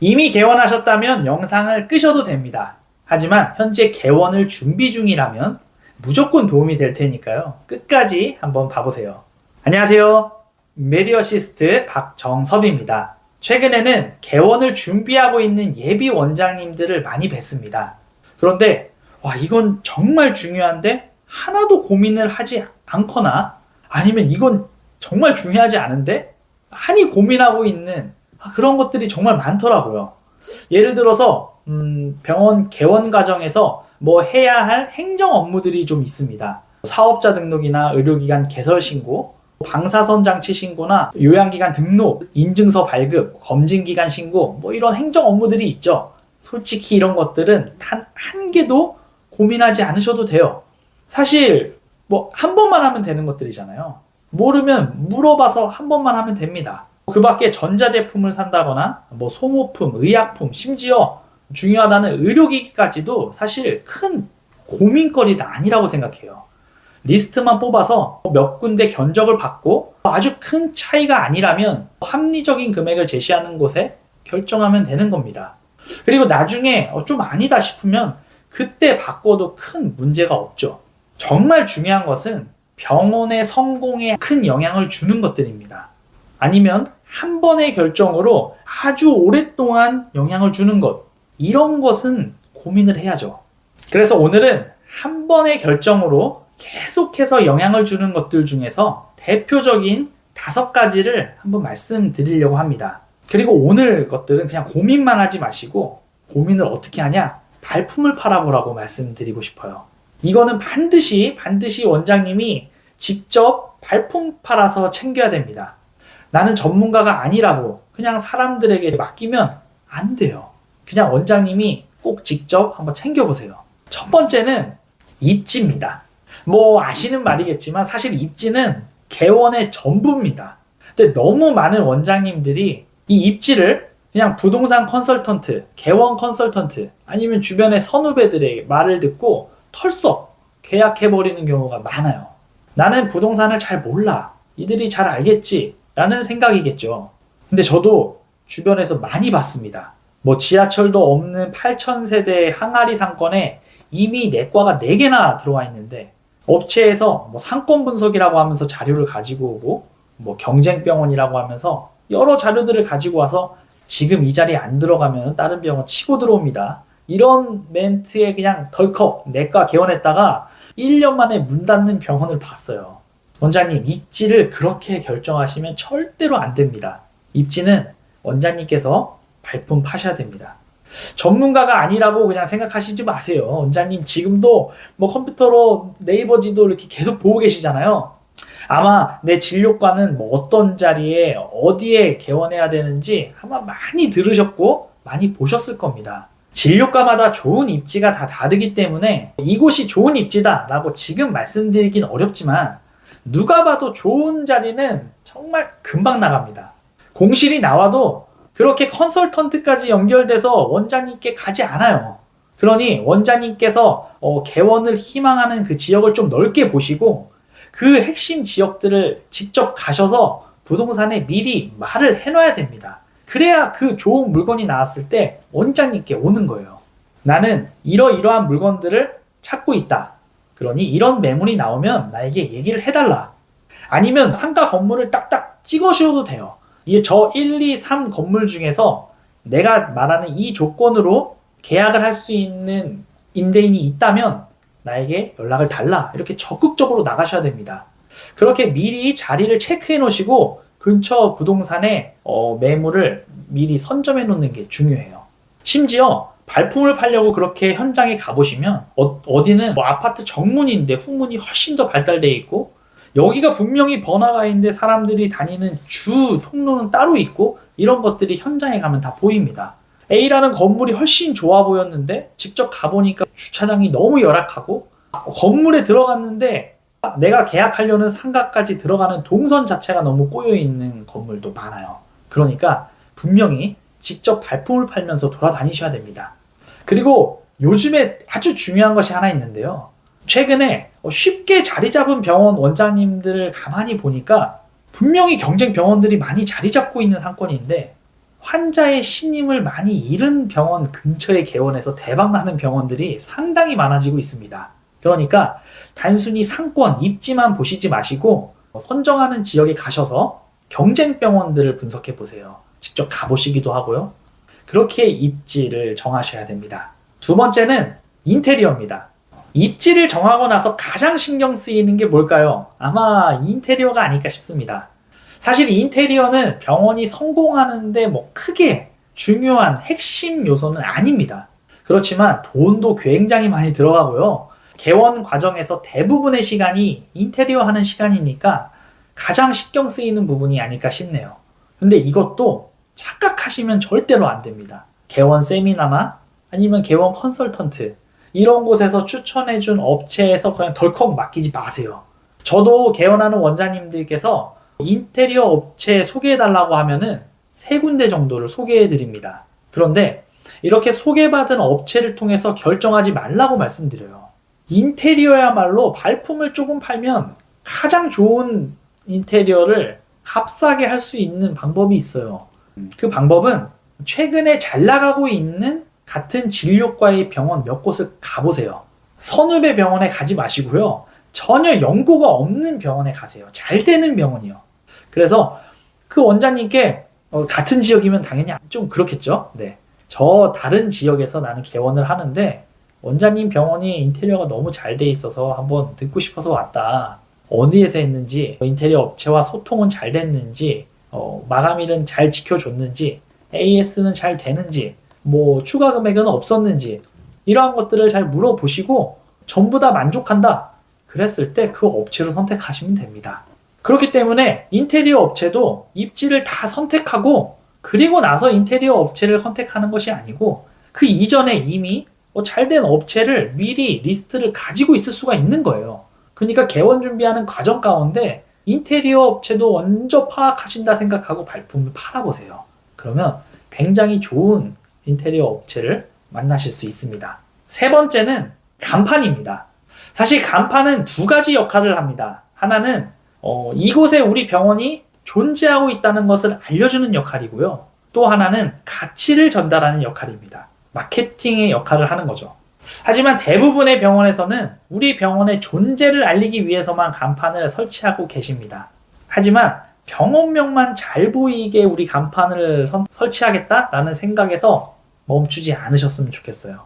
이미 개원하셨다면 영상을 끄셔도 됩니다. 하지만 현재 개원을 준비 중이라면 무조건 도움이 될 테니까요. 끝까지 한번 봐보세요. 안녕하세요. 메디어시스트 박정섭입니다. 최근에는 개원을 준비하고 있는 예비 원장님들을 많이 뵀습니다. 그런데 이건 정말 중요한데 하나도 고민을 하지 않거나 아니면 이건 정말 중요하지 않은데 많이 고민하고 있는 그런 것들이 정말 많더라고요. 예를 들어서 병원 개원 과정에서 해야 할 행정 업무들이 좀 있습니다. 사업자 등록이나 의료기관 개설 신고, 방사선 장치 신고나 요양기관 등록, 인증서 발급, 검진기간 신고 이런 행정 업무들이 있죠. 솔직히 이런 것들은 단 한 개도 고민하지 않으셔도 돼요. 사실 한 번만 하면 되는 것들이잖아요. 모르면 물어봐서 한 번만 하면 됩니다. 그 밖에 전자제품을 산다거나 소모품, 의약품, 심지어 중요하다는 의료기기까지도 사실 큰 고민거리는 아니라고 생각해요. 리스트만 뽑아서 몇 군데 견적을 받고 아주 큰 차이가 아니라면 합리적인 금액을 제시하는 곳에 결정하면 되는 겁니다. 그리고 나중에 좀 아니다 싶으면 그때 바꿔도 큰 문제가 없죠. 정말 중요한 것은 병원의 성공에 큰 영향을 주는 것들입니다. 아니면 한 번의 결정으로 아주 오랫동안 영향을 주는 것, 이런 것은 고민을 해야죠. 그래서 오늘은 한 번의 결정으로 계속해서 영향을 주는 것들 중에서 대표적인 5가지를 한번 말씀드리려고 합니다. 그리고 오늘 것들은 그냥 고민만 하지 마시고 고민을 어떻게 하냐? 발품을 팔아보라고 말씀드리고 싶어요. 이거는 반드시 원장님이 직접 발품 팔아서 챙겨야 됩니다. 나는 전문가가 아니라고 그냥 사람들에게 맡기면 안 돼요. 그냥 원장님이 꼭 직접 한번 챙겨보세요. 첫 번째는 입지입니다. 아시는 말이겠지만 사실 입지는 개원의 전부입니다. 근데 너무 많은 원장님들이 이 입지를 그냥 부동산 컨설턴트, 개원 컨설턴트 아니면 주변의 선후배들의 말을 듣고 털썩 계약해버리는 경우가 많아요. 나는 부동산을 잘 몰라. 이들이 잘 알겠지. 라는 생각이겠죠. 근데 저도 주변에서 많이 봤습니다. 지하철도 없는 8,000세대 항아리 상권에 이미 내과가 4개나 들어와 있는데 업체에서 상권 분석이라고 하면서 자료를 가지고 오고 경쟁병원이라고 하면서 여러 자료들을 가지고 와서 지금 이 자리에 안 들어가면 다른 병원 치고 들어옵니다. 이런 멘트에 그냥 덜컥 내과 개원했다가 1년 만에 문 닫는 병원을 봤어요. 원장님, 입지를 그렇게 결정하시면 절대로 안 됩니다. 입지는 원장님께서 발품 파셔야 됩니다. 전문가가 아니라고 그냥 생각하시지 마세요. 원장님 지금도 컴퓨터로 네이버 지도 이렇게 계속 보고 계시잖아요. 아마 내 진료과는 어떤 자리에 어디에 개원해야 되는지 아마 많이 들으셨고 많이 보셨을 겁니다. 진료과마다 좋은 입지가 다 다르기 때문에 이곳이 좋은 입지다 라고 지금 말씀드리긴 어렵지만 누가 봐도 좋은 자리는 정말 금방 나갑니다. 공실이 나와도 그렇게 컨설턴트까지 연결돼서 원장님께 가지 않아요. 그러니 원장님께서 개원을 희망하는 그 지역을 좀 넓게 보시고 그 핵심 지역들을 직접 가셔서 부동산에 미리 말을 해놔야 됩니다. 그래야 그 좋은 물건이 나왔을 때 원장님께 오는 거예요. 나는 이러이러한 물건들을 찾고 있다. 그러니 이런 매물이 나오면 나에게 얘기를 해달라. 아니면 상가 건물을 딱딱 찍으셔도 돼요. 저 1, 2, 3 건물 중에서 내가 말하는 이 조건으로 계약을 할 수 있는 임대인이 있다면 나에게 연락을 달라. 이렇게 적극적으로 나가셔야 됩니다. 그렇게 미리 자리를 체크해 놓으시고 근처 부동산에 매물을 미리 선점해 놓는 게 중요해요. 심지어 발품을 팔려고 그렇게 현장에 가보시면 어디는 아파트 정문인데 후문이 훨씬 더 발달되어 있고 여기가 분명히 번화가 있는데 사람들이 다니는 주 통로는 따로 있고 이런 것들이 현장에 가면 다 보입니다. A라는 건물이 훨씬 좋아 보였는데 직접 가보니까 주차장이 너무 열악하고 건물에 들어갔는데 내가 계약하려는 상가까지 들어가는 동선 자체가 너무 꼬여있는 건물도 많아요. 그러니까 분명히 직접 발품을 팔면서 돌아다니셔야 됩니다. 그리고 요즘에 아주 중요한 것이 하나 있는데요. 최근에 쉽게 자리 잡은 병원 원장님들을 가만히 보니까 분명히 경쟁 병원들이 많이 자리 잡고 있는 상권인데 환자의 신임을 많이 잃은 병원 근처에 개원해서 대박나는 병원들이 상당히 많아지고 있습니다. 그러니까 단순히 상권, 입지만 보시지 마시고 선정하는 지역에 가셔서 경쟁 병원들을 분석해 보세요. 직접 가보시기도 하고요. 그렇게 입지를 정하셔야 됩니다. 두 번째는 인테리어입니다. 입지를 정하고 나서 가장 신경 쓰이는 게 뭘까요? 아마 인테리어가 아닐까 싶습니다. 사실 인테리어는 병원이 성공하는데 크게 중요한 핵심 요소는 아닙니다. 그렇지만 돈도 굉장히 많이 들어가고요. 개원 과정에서 대부분의 시간이 인테리어 하는 시간이니까 가장 신경 쓰이는 부분이 아닐까 싶네요. 근데 이것도 착각하시면 절대로 안 됩니다. 개원 세미나나 아니면 개원 컨설턴트 이런 곳에서 추천해준 업체에서 그냥 덜컥 맡기지 마세요. 저도 개원하는 원장님들께서 인테리어 업체 소개해달라고 하면은 3군데 정도를 소개해드립니다. 그런데 이렇게 소개받은 업체를 통해서 결정하지 말라고 말씀드려요. 인테리어야말로 발품을 조금 팔면 가장 좋은 인테리어를 값싸게 할 수 있는 방법이 있어요. 그 방법은 최근에 잘 나가고 있는 같은 진료과의 병원 몇 곳을 가보세요. 선후배 병원에 가지 마시고요. 전혀 연고가 없는 병원에 가세요. 잘 되는 병원이요. 그래서 그 원장님께 같은 지역이면 당연히 좀 그렇겠죠. 네. 저 다른 지역에서 나는 개원을 하는데 원장님 병원이 인테리어가 너무 잘 돼 있어서 한번 듣고 싶어서 왔다. 어디에서 했는지, 인테리어 업체와 소통은 잘 됐는지, 마감일은 잘 지켜줬는지, AS는 잘 되는지, 추가 금액은 없었는지 이러한 것들을 잘 물어보시고 전부 다 만족한다. 그랬을 때 그 업체로 선택하시면 됩니다. 그렇기 때문에 인테리어 업체도 입지를 다 선택하고 그리고 나서 인테리어 업체를 선택하는 것이 아니고 그 이전에 이미 잘된 업체를 미리 리스트를 가지고 있을 수가 있는 거예요. 그러니까 개원 준비하는 과정 가운데 인테리어 업체도 먼저 파악하신다 생각하고 발품을 팔아보세요. 그러면 굉장히 좋은 인테리어 업체를 만나실 수 있습니다. 세 번째는 간판입니다. 사실 간판은 2가지 역할을 합니다. 하나는 이곳에 우리 병원이 존재하고 있다는 것을 알려주는 역할이고요. 또 하나는 가치를 전달하는 역할입니다. 마케팅의 역할을 하는 거죠. 하지만 대부분의 병원에서는 우리 병원의 존재를 알리기 위해서만 간판을 설치하고 계십니다. 하지만 병원명만 잘 보이게 우리 간판을 설치하겠다라는 생각에서 멈추지 않으셨으면 좋겠어요.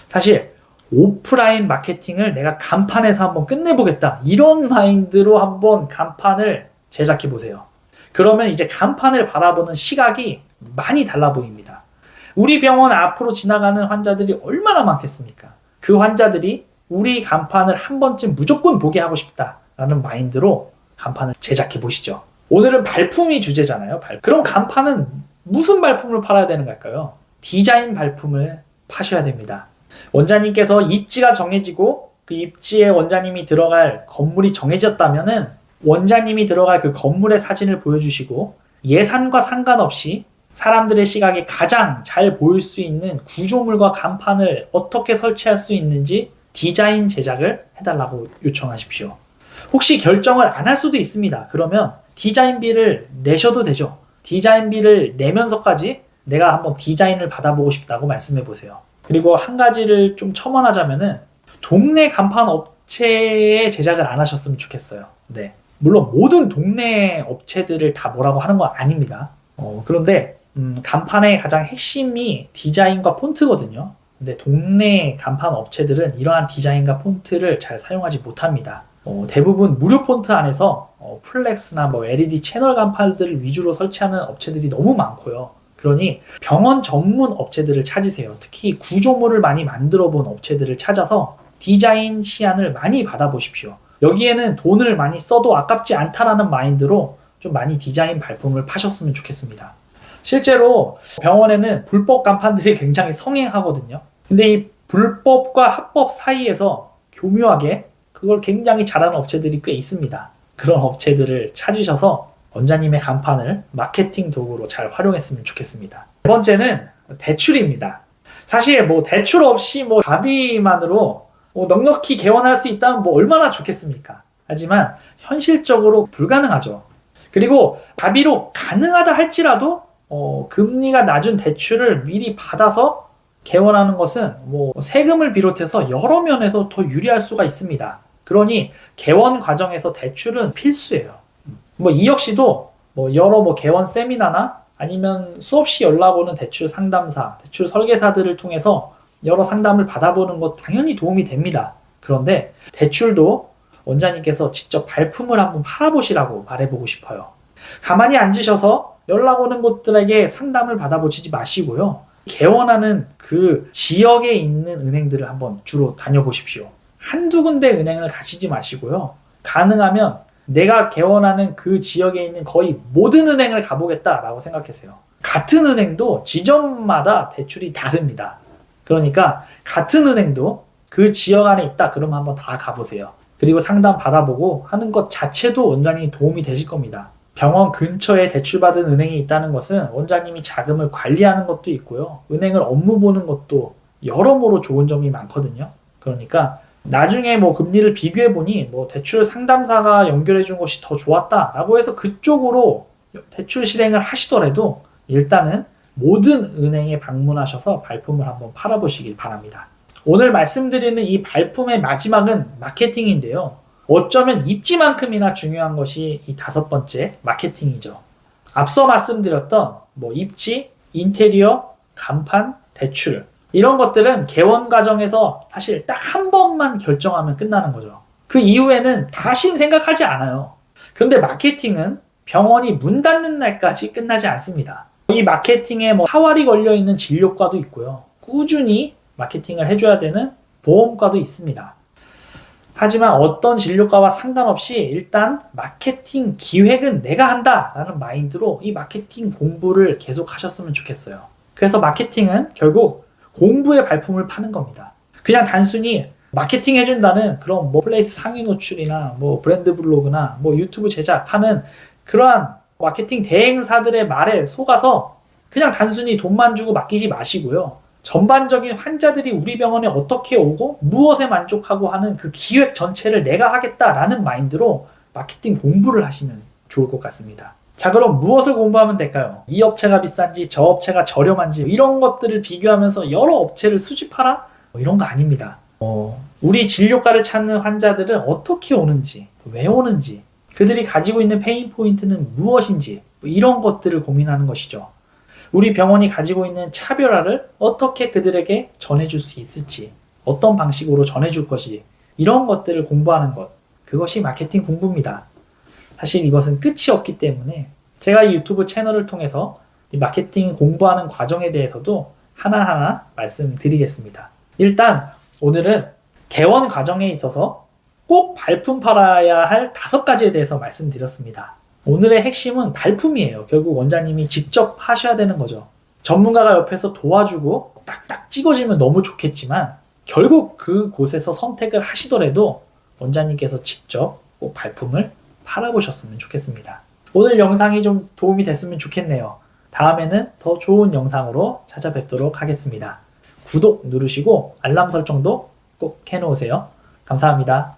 사실 오프라인 마케팅을 내가 간판에서 한번 끝내보겠다 이런 마인드로 한번 간판을 제작해 보세요. 그러면 이제 간판을 바라보는 시각이 많이 달라 보입니다. 우리 병원 앞으로 지나가는 환자들이 얼마나 많겠습니까? 그 환자들이 우리 간판을 한 번쯤 무조건 보게 하고 싶다라는 마인드로 간판을 제작해 보시죠. 오늘은 발품이 주제잖아요. 그럼 간판은 무슨 발품을 팔아야 되는 걸까요? 디자인 발품을 파셔야 됩니다. 원장님께서 입지가 정해지고 그 입지에 원장님이 들어갈 건물이 정해졌다면은 원장님이 들어갈 그 건물의 사진을 보여주시고 예산과 상관없이 사람들의 시각에 가장 잘 보일 수 있는 구조물과 간판을 어떻게 설치할 수 있는지 디자인 제작을 해달라고 요청하십시오. 혹시 결정을 안 할 수도 있습니다. 그러면 디자인비를 내셔도 되죠. 디자인비를 내면서까지 내가 한번 디자인을 받아보고 싶다고 말씀해 보세요. 그리고 한 가지를 좀 첨언하자면은 동네 간판 업체에 제작을 안 하셨으면 좋겠어요. 네. 물론 모든 동네 업체들을 다 뭐라고 하는 건 아닙니다. 그런데 간판의 가장 핵심이 디자인과 폰트거든요. 근데 동네 간판 업체들은 이러한 디자인과 폰트를 잘 사용하지 못합니다. 대부분 무료 폰트 안에서 플렉스나 LED 채널 간판들을 위주로 설치하는 업체들이 너무 많고요. 그러니 병원 전문 업체들을 찾으세요. 특히 구조물을 많이 만들어 본 업체들을 찾아서 디자인 시안을 많이 받아보십시오. 여기에는 돈을 많이 써도 아깝지 않다라는 마인드로 좀 많이 디자인 발품을 파셨으면 좋겠습니다. 실제로 병원에는 불법 간판들이 굉장히 성행하거든요. 근데 이 불법과 합법 사이에서 교묘하게 그걸 굉장히 잘하는 업체들이 꽤 있습니다. 그런 업체들을 찾으셔서 원장님의 간판을 마케팅 도구로 잘 활용했으면 좋겠습니다. 세 번째는 대출입니다. 사실 대출 없이 자비만으로 넉넉히 개원할 수 있다면 얼마나 좋겠습니까? 하지만 현실적으로 불가능하죠. 그리고 자비로 가능하다 할지라도 금리가 낮은 대출을 미리 받아서 개원하는 것은 세금을 비롯해서 여러 면에서 더 유리할 수가 있습니다. 그러니 개원 과정에서 대출은 필수예요. 이 역시도 여러 개원 세미나나 아니면 수없이 연락 오는 대출 상담사, 대출 설계사들을 통해서 여러 상담을 받아보는 것 당연히 도움이 됩니다. 그런데 대출도 원장님께서 직접 발품을 한번 팔아보시라고 말해보고 싶어요. 가만히 앉으셔서 연락 오는 곳들에게 상담을 받아보시지 마시고요. 개원하는 그 지역에 있는 은행들을 한번 주로 다녀보십시오. 한두 군데 은행을 가시지 마시고요. 가능하면 내가 개원하는 그 지역에 있는 거의 모든 은행을 가보겠다라고 생각하세요. 같은 은행도 지점마다 대출이 다릅니다. 그러니까 같은 은행도 그 지역 안에 있다 그러면 한번 다 가보세요. 그리고 상담 받아보고 하는 것 자체도 원장님이 도움이 되실 겁니다. 병원 근처에 대출받은 은행이 있다는 것은 원장님이 자금을 관리하는 것도 있고요. 은행을 업무 보는 것도 여러모로 좋은 점이 많거든요. 그러니까 나중에 금리를 비교해보니 대출 상담사가 연결해준 것이 더 좋았다라고 해서 그쪽으로 대출 실행을 하시더라도 일단은 모든 은행에 방문하셔서 발품을 한번 팔아보시길 바랍니다. 오늘 말씀드리는 이 발품의 마지막은 마케팅인데요. 어쩌면 입지만큼이나 중요한 것이 이 5번째 마케팅이죠. 앞서 말씀드렸던 입지, 인테리어, 간판, 대출 이런 것들은 개원 과정에서 사실 딱 한 번만 결정하면 끝나는 거죠. 그 이후에는 다시 생각하지 않아요. 그런데 마케팅은 병원이 문 닫는 날까지 끝나지 않습니다. 이 마케팅에 사활이 걸려있는 진료과도 있고요. 꾸준히 마케팅을 해줘야 되는 보험과도 있습니다. 하지만 어떤 진료과와 상관없이 일단 마케팅 기획은 내가 한다라는 마인드로 이 마케팅 공부를 계속 하셨으면 좋겠어요. 그래서 마케팅은 결국 공부의 발품을 파는 겁니다. 그냥 단순히 마케팅 해준다는 그런 플레이스 상위 노출이나 브랜드 블로그나 유튜브 제작하는 그러한 마케팅 대행사들의 말에 속아서 그냥 단순히 돈만 주고 맡기지 마시고요. 전반적인 환자들이 우리 병원에 어떻게 오고 무엇에 만족하고 하는 그 기획 전체를 내가 하겠다라는 마인드로 마케팅 공부를 하시면 좋을 것 같습니다. 자, 그럼 무엇을 공부하면 될까요? 이 업체가 비싼지 저 업체가 저렴한지 이런 것들을 비교하면서 여러 업체를 수집하라? 이런 거 아닙니다. 우리 진료과를 찾는 환자들은 어떻게 오는지, 왜 오는지, 그들이 가지고 있는 페인 포인트는 무엇인지 이런 것들을 고민하는 것이죠. 우리 병원이 가지고 있는 차별화를 어떻게 그들에게 전해줄 수 있을지, 어떤 방식으로 전해줄 것이 이런 것들을 공부하는 것, 그것이 마케팅 공부입니다. 사실 이것은 끝이 없기 때문에 제가 이 유튜브 채널을 통해서 이 마케팅 공부하는 과정에 대해서도 하나하나 말씀드리겠습니다. 일단 오늘은 개원 과정에 있어서 꼭 발품 팔아야 할 5가지에 대해서 말씀드렸습니다. 오늘의 핵심은 발품이에요. 결국 원장님이 직접 하셔야 되는 거죠. 전문가가 옆에서 도와주고 딱딱 찍어주면 너무 좋겠지만 결국 그곳에서 선택을 하시더라도 원장님께서 직접 꼭 발품을 팔아보셨으면 좋겠습니다. 오늘 영상이 좀 도움이 됐으면 좋겠네요. 다음에는 더 좋은 영상으로 찾아뵙도록 하겠습니다. 구독 누르시고 알람 설정도 꼭 해놓으세요. 감사합니다.